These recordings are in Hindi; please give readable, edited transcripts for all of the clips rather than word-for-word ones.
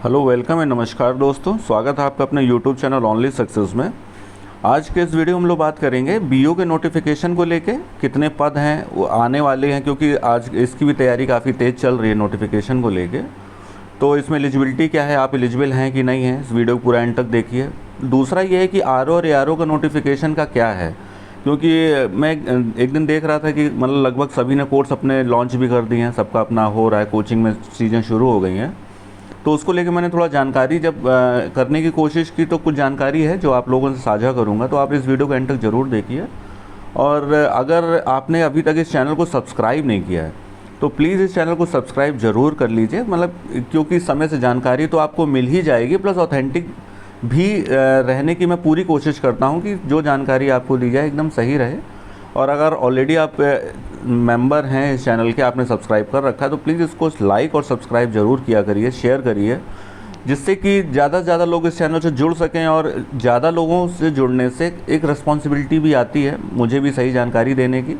हेलो, वेलकम एंड नमस्कार दोस्तों। स्वागत है आपका अपने यूट्यूब चैनल ओनली सक्सेस में। आज के इस वीडियो में हम लोग बात करेंगे बीओ के नोटिफिकेशन को लेके, कितने पद हैं वो आने वाले हैं, क्योंकि आज इसकी भी तैयारी काफ़ी तेज़ चल रही है नोटिफिकेशन को लेके। तो इसमें एलिजिबिलिटी क्या है, आप एलिजिबल हैं कि नहीं हैं, इस वीडियो को पूरा एंड तक देखिए। दूसरा ये है कि आरओ और एआरओ का नोटिफिकेशन का क्या है, क्योंकि मैं एक दिन देख रहा था कि मतलब लगभग सभी ने कोर्स अपने लॉन्च भी कर दिए हैं, सबका अपना हो रहा है, कोचिंग में चीज़ें शुरू हो गई हैं। तो उसको लेके मैंने थोड़ा जानकारी जब करने की कोशिश की, तो कुछ जानकारी है जो आप लोगों से साझा करूंगा। तो आप इस वीडियो को एंड तक ज़रूर देखिए। और अगर आपने अभी तक इस चैनल को सब्सक्राइब नहीं किया है तो प्लीज़ इस चैनल को सब्सक्राइब ज़रूर कर लीजिए, मतलब क्योंकि समय से जानकारी तो आपको मिल ही जाएगी, प्लस ऑथेंटिक भी रहने की मैं पूरी कोशिश करता हूँ कि जो जानकारी आपको दी जाए एकदम सही रहे। और अगर ऑलरेडी आप मेंबर हैं इस चैनल के, आपने सब्सक्राइब कर रखा है, तो प्लीज़ इसको लाइक और सब्सक्राइब ज़रूर किया करिए, शेयर करिए, जिससे कि ज़्यादा से ज़्यादा लोग इस चैनल से जुड़ सकें। और ज़्यादा लोगों से जुड़ने से एक रिस्पॉन्सिबिलिटी भी आती है मुझे भी सही जानकारी देने की।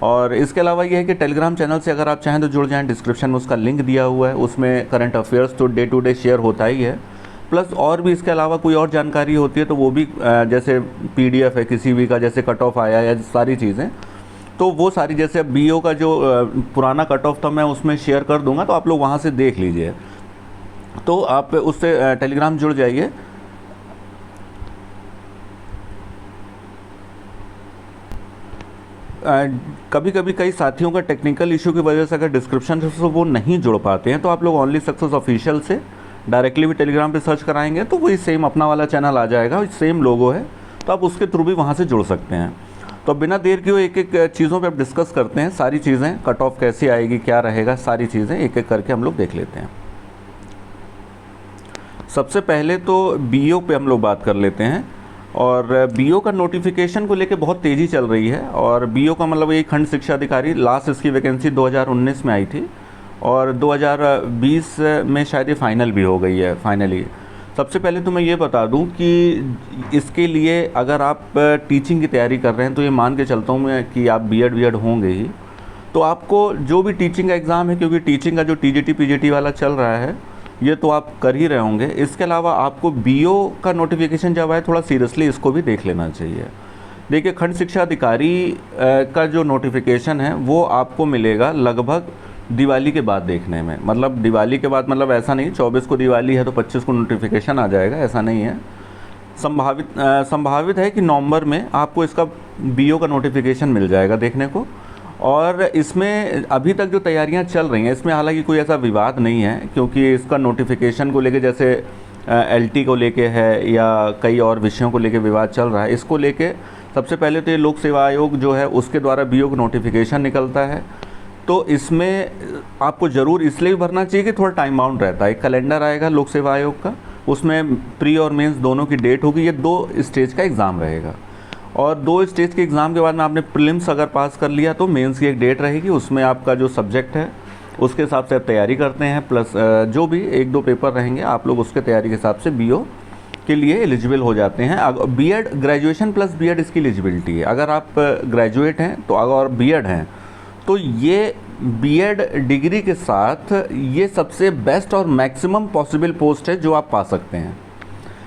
और इसके अलावा ये है कि टेलीग्राम चैनल से अगर आप चाहें तो जुड़ जाएं, डिस्क्रिप्शन में उसका लिंक दिया हुआ है, उसमें करंट अफेयर्स तो डे टू डे शेयर होता ही है, प्लस और भी इसके अलावा कोई और जानकारी होती है तो वो भी, जैसे पीडीएफ है किसी भी का, जैसे कट ऑफ आया या सारी चीज़ें, तो वो सारी, जैसे बीओ का जो पुराना कट ऑफ था मैं उसमें शेयर कर दूंगा, तो आप लोग वहाँ से देख लीजिए। तो आप उससे टेलीग्राम जुड़ जाइए। कभी कभी कई साथियों का टेक्निकल इशू की वजह से अगर डिस्क्रिप्शन से वो नहीं जुड़ पाते हैं, तो आप लोग ओनली सक्सेस ऑफिशियल से डायरेक्टली भी टेलीग्राम पे सर्च कराएंगे तो वही सेम अपना वाला चैनल आ जाएगा, सेम लोगो है, तो आप उसके थ्रू भी वहाँ से जुड़ सकते हैं। तो बिना देर किए एक एक चीज़ों पे अब डिस्कस करते हैं, सारी चीज़ें, कट ऑफ कैसे आएगी, क्या रहेगा, सारी चीज़ें एक एक करके हम लोग देख लेते हैं। सबसे पहले तो बीओ पे हम लोग बात कर लेते हैं। और बीओ का नोटिफिकेशन को लेके बहुत तेज़ी चल रही है। और बीओ का मतलब ये खंड शिक्षा अधिकारी, लास्ट इसकी वैकेंसी 2019 में आई थी और 2020 में शायद ये फाइनल भी हो गई है, फाइनली। सबसे पहले तो मैं ये बता दूं कि इसके लिए अगर आप टीचिंग की तैयारी कर रहे हैं, तो ये मान के चलता हूँ मैं कि आप बीएड होंगे ही, तो आपको जो भी टीचिंग का एग्ज़ाम है, क्योंकि टीचिंग का जो टीजीटी पीजीटी वाला चल रहा है ये तो आप कर ही रहे होंगे, इसके अलावा आपको बीओ का नोटिफिकेशन जब आए थोड़ा सीरियसली इसको भी देख लेना चाहिए। देखिए, खंड शिक्षा अधिकारी का जो नोटिफिकेशन है वो आपको मिलेगा लगभग दिवाली के बाद देखने में, मतलब दिवाली के बाद, मतलब ऐसा नहीं 24 को दिवाली है तो 25 को नोटिफिकेशन आ जाएगा, ऐसा नहीं है। संभावित है कि नवंबर में आपको इसका बीओ का नोटिफिकेशन मिल जाएगा देखने को। और इसमें अभी तक जो तैयारियां चल रही हैं, इसमें हालांकि कोई ऐसा विवाद नहीं है, क्योंकि इसका नोटिफिकेशन को लेके, जैसे एलटी को लेके है या कई और विषयों को लेके विवाद चल रहा है, इसको लेके सबसे पहले तो ये लोक सेवा आयोग जो है उसके द्वारा बीओ का नोटिफिकेशन निकलता है। तो इसमें आपको ज़रूर इसलिए भी भरना चाहिए कि थोड़ा टाइम बाउंड रहता है। एक कैलेंडर आएगा लोक सेवा आयोग का, उसमें प्री और मेंस दोनों की डेट होगी, ये 2 स्टेज का एग्ज़ाम रहेगा। और 2 स्टेज के एग्ज़ाम के बाद में आपने प्रीलिम्स अगर पास कर लिया तो मेंस की एक डेट रहेगी, उसमें आपका जो सब्जेक्ट है उसके हिसाब से आप तैयारी करते हैं, प्लस जो भी 1-2 पेपर रहेंगे आप लोग उसके तैयारी के हिसाब से बीओ के लिए एलिजिबल हो जाते हैं। बीएड, ग्रेजुएशन प्लस बीएड इसकी एलिजिबिलिटी है। अगर आप ग्रेजुएट हैं तो, अगर बीएड हैं तो ये बीएड डिग्री के साथ ये सबसे बेस्ट और मैक्सिमम पॉसिबल पोस्ट है जो आप पा सकते हैं,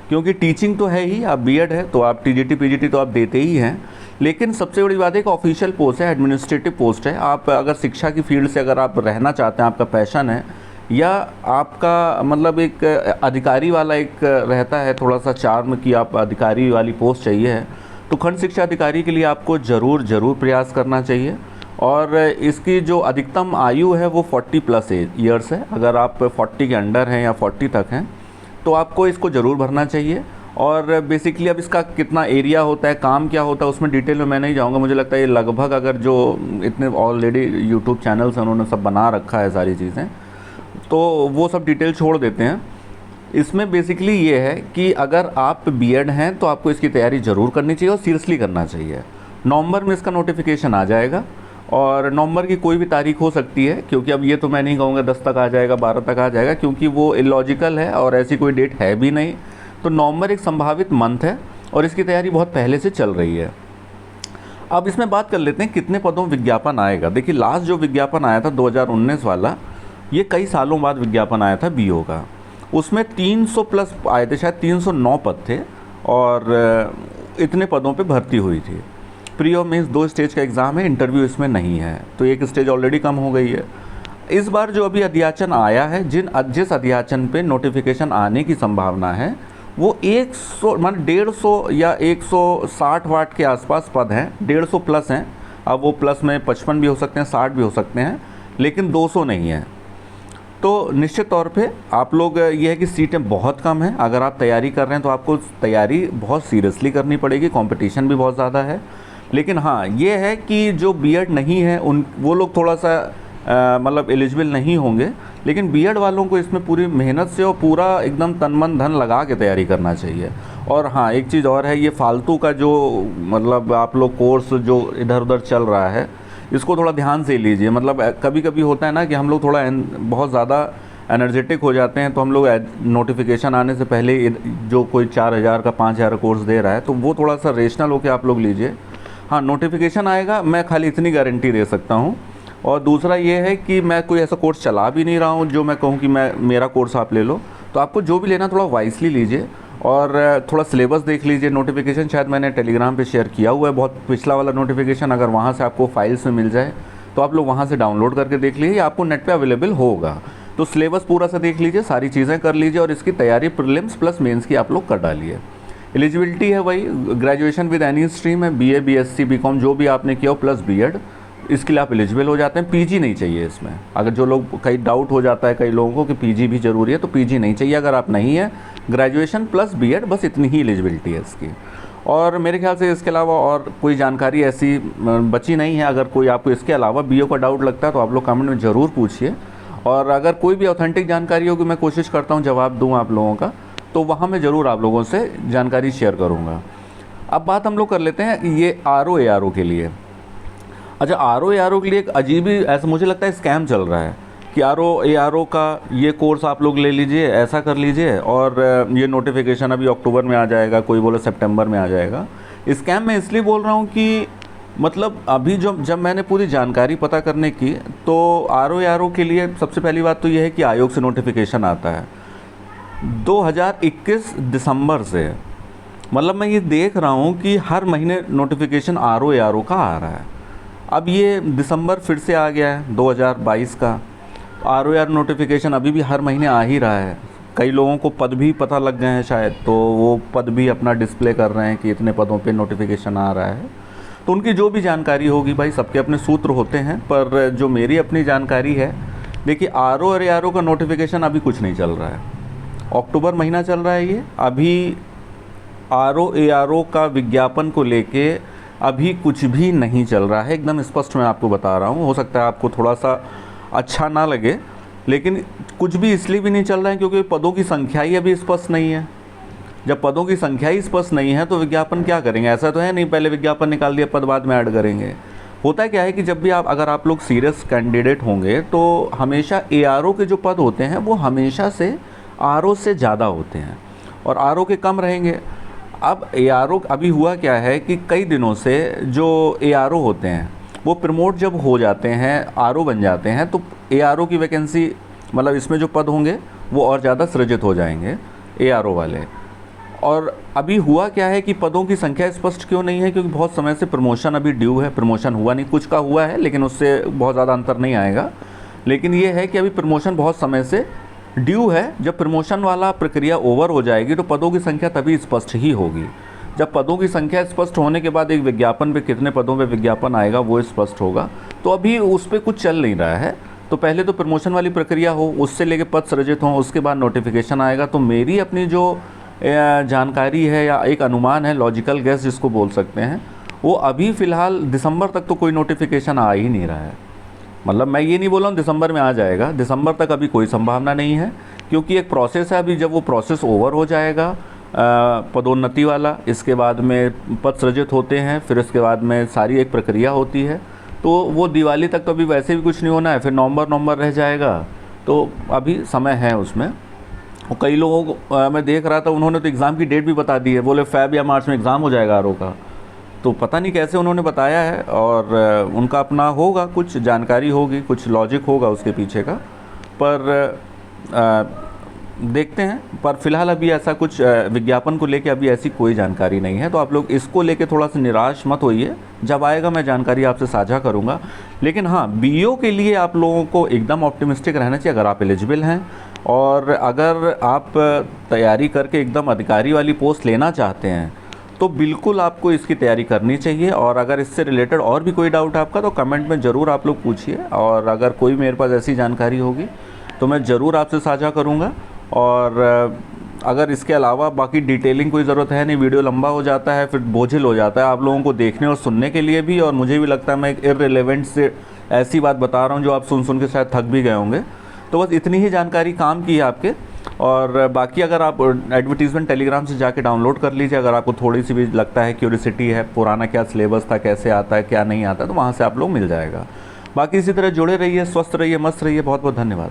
क्योंकि टीचिंग तो है ही, आप बीएड है तो आप टीजीटी पीजीटी तो आप देते ही हैं, लेकिन सबसे बड़ी बात है कि ऑफिशियल पोस्ट है, एडमिनिस्ट्रेटिव पोस्ट है। आप अगर शिक्षा की फील्ड से अगर आप रहना चाहते हैं, आपका पैशन है, या आपका मतलब एक अधिकारी वाला एक रहता है थोड़ा सा चार्म कि आप अधिकारी वाली पोस्ट चाहिए है, तो खंड शिक्षा अधिकारी के लिए आपको ज़रूर प्रयास करना चाहिए। और इसकी जो अधिकतम आयु है वो 40+ ईयर्स है। अगर आप 40 के अंडर हैं या 40 तक हैं तो आपको इसको ज़रूर भरना चाहिए। और बेसिकली अब इसका कितना एरिया होता है, काम क्या होता है, उसमें डिटेल में मैं नहीं जाऊंगा। मुझे लगता है ये लगभग, अगर जो इतने ऑलरेडी यूट्यूब चैनल्स हैं उन्होंने सब बना रखा है सारी चीज़ें, तो वो सब डिटेल छोड़ देते हैं। इसमें बेसिकली ये है कि अगर आप बीएड हैं तो आपको इसकी तैयारी ज़रूर करनी चाहिए और सीरियसली करना चाहिए। नवंबर में इसका नोटिफिकेशन आ जाएगा और नवंबर की कोई भी तारीख हो सकती है, क्योंकि अब ये तो मैं नहीं कहूँगा 10 तक आ जाएगा, 12 तक आ जाएगा, क्योंकि वो इलॉजिकल है और ऐसी कोई डेट है भी नहीं। तो नवंबर एक संभावित मंथ है और इसकी तैयारी बहुत पहले से चल रही है। अब इसमें बात कर लेते हैं कितने पदों में विज्ञापन आएगा। देखिए, लास्ट जो विज्ञापन आया था 2019 वाला, ये कई सालों बाद विज्ञापन आया था बीओ का। उसमें 300 प्लस आए थे, शायद 309 पद थे और इतने पदों पे भर्ती हुई थी। प्री और मेंस 2 स्टेज का एग्ज़ाम है, इंटरव्यू इसमें नहीं है, तो एक स्टेज ऑलरेडी कम हो गई है। इस बार जो अभी अध्याचन आया है, जिस अध्याचन पे नोटिफिकेशन आने की संभावना है वो 100 मान 150 या 160 वाट के आसपास पद हैं, 150 प्लस हैं। अब वो प्लस में 55 भी हो सकते हैं, 60 भी हो सकते हैं, लेकिन 200 नहीं है। तो निश्चित तौर पे आप लोग, ये है कि सीटें बहुत कम हैं। अगर आप तैयारी कर रहे हैं तो आपको तैयारी बहुत सीरियसली करनी पड़ेगी, कंपटीशन भी बहुत ज़्यादा है। लेकिन हाँ, ये है कि जो बीएड नहीं है वो लोग थोड़ा सा मतलब एलिजिबल नहीं होंगे, लेकिन बीएड वालों को इसमें पूरी मेहनत से और पूरा एकदम तन मन धन लगा के तैयारी करना चाहिए। और हाँ, एक चीज़ और है, ये फालतू का जो मतलब आप लोग कोर्स जो इधर उधर चल रहा है, इसको थोड़ा ध्यान से लीजिए। मतलब कभी कभी होता है ना कि हम लोग थोड़ा बहुत ज़्यादा एनर्जेटिक हो जाते हैं, तो हम लोग नोटिफिकेशन आने से पहले जो कोई 4000 का 5000 कोर्स दे रहा है, तो वो थोड़ा सा रेशनल होकर आप लोग लीजिए। हाँ, नोटिफिकेशन आएगा, मैं खाली इतनी गारंटी दे सकता हूँ। और दूसरा ये है कि मैं कोई ऐसा कोर्स चला भी नहीं रहा हूँ जो मैं कहूँ कि मेरा कोर्स आप ले लो। तो आपको जो भी लेना थोड़ा वाइसली लीजिए और थोड़ा सिलेबस देख लीजिए। नोटिफिकेशन शायद मैंने टेलीग्राम पे शेयर किया हुआ है, बहुत पिछला वाला नोटिफिकेशन, अगर वहाँ से आपको फाइल्स में मिल जाए तो आप लोग वहाँ से डाउनलोड करके देख लीजिए, या आपको नेट पे अवेलेबल होगा। तो सिलेबस पूरा सा देख लीजिए, सारी चीज़ें कर लीजिए और इसकी तैयारी प्रीलिम्स प्लस मेंस की आप लोग कर डालिए। एलिजिबिलिटी है वही, ग्रेजुएशन विद एनी स्ट्रीम है, बीए, बीएससी, बीकॉम जो भी आपने किया हो प्लस बीएड, इसके लिए आप एलिजिबल हो जाते हैं। पीजी नहीं चाहिए इसमें। अगर जो लोग, कई डाउट हो जाता है कई लोगों को कि पीजी भी ज़रूरी है, तो पीजी नहीं चाहिए। अगर आप नहीं है, ग्रेजुएशन प्लस बीएड, बस इतनी ही एलिजिबिलिटी है इसकी। और मेरे ख्याल से इसके अलावा और कोई जानकारी ऐसी बची नहीं है। अगर कोई आपको इसके अलावा बीओ का डाउट लगता है तो आप लोग कमेंट में ज़रूर पूछिए, और अगर कोई भी ऑथेंटिक जानकारी होगी मैं कोशिश करता हूँ जवाब दूँ आप लोगों का, तो वहाँ मैं ज़रूर आप लोगों से जानकारी शेयर करूँगा। अब बात हम लोग कर लेते हैं ये आरओ के लिए। अच्छा, आरओ के लिए एक अजीब ही, ऐसा मुझे लगता है स्कैम चल रहा है कि आरओ का ये कोर्स आप लोग ले लीजिए, ऐसा कर लीजिए और ये नोटिफिकेशन अभी अक्टूबर में आ जाएगा, कोई बोले सितंबर में आ जाएगा। स्कैम मैं इसलिए बोल रहा हूँ कि मतलब अभी जब मैंने पूरी जानकारी पता करने की, तो आरओ के लिए सबसे पहली बात तो ये है कि आयोग से नोटिफिकेशन आता है 2021 दिसंबर से। मतलब मैं ये देख रहा हूँ कि हर महीने नोटिफिकेशन आरओ का आ रहा है। अब ये दिसंबर फिर से आ गया है 2022 का, आरओ नोटिफिकेशन अभी भी हर महीने आ ही रहा है। कई लोगों को पद भी पता लग गए हैं शायद, तो वो पद भी अपना डिस्प्ले कर रहे हैं कि इतने पदों पे नोटिफिकेशन आ रहा है। तो उनकी जो भी जानकारी होगी, भाई सबके अपने सूत्र होते हैं, पर जो मेरी अपनी जानकारी है, देखिए आरओ का नोटिफिकेशन अभी कुछ नहीं चल रहा है। अक्टूबर महीना चल रहा है ये, अभी आरओ का विज्ञापन को लेके अभी कुछ भी नहीं चल रहा है, एकदम स्पष्ट मैं आपको बता रहा हूँ। हो सकता है आपको थोड़ा सा अच्छा ना लगे, लेकिन कुछ भी इसलिए भी नहीं चल रहा है क्योंकि पदों की संख्या ही अभी स्पष्ट नहीं है। जब पदों की संख्या ही स्पष्ट नहीं है तो विज्ञापन क्या करेंगे? ऐसा तो है नहीं पहले विज्ञापन निकाल दिया, पद बाद में ऐड करेंगे। होता है क्या है कि जब भी अगर आप लोग सीरियस कैंडिडेट होंगे तो हमेशा एआरओ के जो पद होते हैं वो हमेशा से आरओ से ज़्यादा होते हैं और आरओ के कम रहेंगे। अब एआरओ अभी हुआ क्या है कि कई दिनों से जो एआरओ होते हैं वो प्रमोट जब हो जाते हैं, आरओ बन जाते हैं, तो एआरओ की वैकेंसी, मतलब इसमें जो पद होंगे वो और ज़्यादा सृजित हो जाएंगे एआरओ वाले। और अभी हुआ क्या है कि पदों की संख्या स्पष्ट क्यों नहीं है? क्योंकि बहुत समय से प्रमोशन अभी ड्यू है, प्रमोशन हुआ नहीं, कुछ का हुआ है लेकिन उससे बहुत ज़्यादा अंतर नहीं आएगा। लेकिन ये है कि अभी प्रमोशन बहुत समय से ड्यू है। जब प्रमोशन वाला प्रक्रिया ओवर हो जाएगी तो पदों की संख्या तभी स्पष्ट ही होगी। जब पदों की संख्या स्पष्ट होने के बाद एक विज्ञापन पे कितने पदों पे विज्ञापन आएगा वो स्पष्ट होगा। तो अभी उस पर कुछ चल नहीं रहा है, तो पहले तो प्रमोशन वाली प्रक्रिया हो, उससे लेके पद सृजित हों, उसके बाद नोटिफिकेशन आएगा। तो मेरी अपनी जो जानकारी है या एक अनुमान है, लॉजिकल गैस जिसको बोल सकते हैं, वो अभी फ़िलहाल दिसंबर तक तो कोई नोटिफिकेशन आ ही नहीं रहा है। मतलब मैं ये नहीं बोल रहा हूँ दिसंबर में आ जाएगा, दिसंबर तक अभी कोई संभावना नहीं है, क्योंकि एक प्रोसेस है। अभी जब वो प्रोसेस ओवर हो जाएगा पदोन्नति वाला, इसके बाद में पद सृजित होते हैं, फिर इसके बाद में सारी एक प्रक्रिया होती है, तो वो दिवाली तक तो अभी वैसे भी कुछ नहीं होना है, फिर नवंबर रह जाएगा। तो अभी समय है उसमें। और कई लोगों को मैं देख रहा था, उन्होंने तो एग्ज़ाम की डेट भी बता दी है, बोले फ़ेब या मार्च में एग्ज़ाम हो जाएगा आरओ का। तो पता नहीं कैसे उन्होंने बताया है, और उनका अपना होगा, कुछ जानकारी होगी, कुछ लॉजिक होगा उसके पीछे का। पर देखते हैं, पर फिलहाल अभी ऐसा कुछ विज्ञापन को लेके अभी ऐसी कोई जानकारी नहीं है, तो आप लोग इसको लेके थोड़ा सा निराश मत होइए। जब आएगा मैं जानकारी आपसे साझा करूंगा। लेकिन हाँ, बीओ के लिए आप लोगों को एकदम ऑप्टिमिस्टिक रहना चाहिए अगर आप एलिजिबल हैं, और अगर आप तैयारी करके एकदम अधिकारी वाली पोस्ट लेना चाहते हैं तो बिल्कुल आपको इसकी तैयारी करनी चाहिए। और अगर इससे रिलेटेड और भी कोई डाउट आपका तो कमेंट में ज़रूर आप लोग पूछिए, और अगर कोई मेरे पास ऐसी जानकारी होगी तो मैं ज़रूर आपसे साझा करूँगा। और अगर इसके अलावा बाकी डिटेलिंग कोई ज़रूरत है नहीं, वीडियो लंबा हो जाता है फिर बोझिल हो जाता है आप लोगों को देखने और सुनने के लिए भी, और मुझे भी लगता है मैं एक इररिलेवेंट से ऐसी बात बता रहा हूँ जो आप सुन सुन के शायद थक भी गए होंगे। तो बस इतनी ही जानकारी काम की है आपके। और बाकी अगर आप एडवर्टीज़मेंट टेलीग्राम से जाके डाउनलोड कर लीजिए, अगर आपको थोड़ी सी भी लगता है क्यूरियोसिटी है, पुराना क्या सिलेबस था, कैसे आता है क्या नहीं आता, तो वहाँ से आप लोग मिल जाएगा। बाकी इसी तरह जुड़े रहिए, स्वस्थ रहिए, मस्त रहिए। बहुत बहुत धन्यवाद।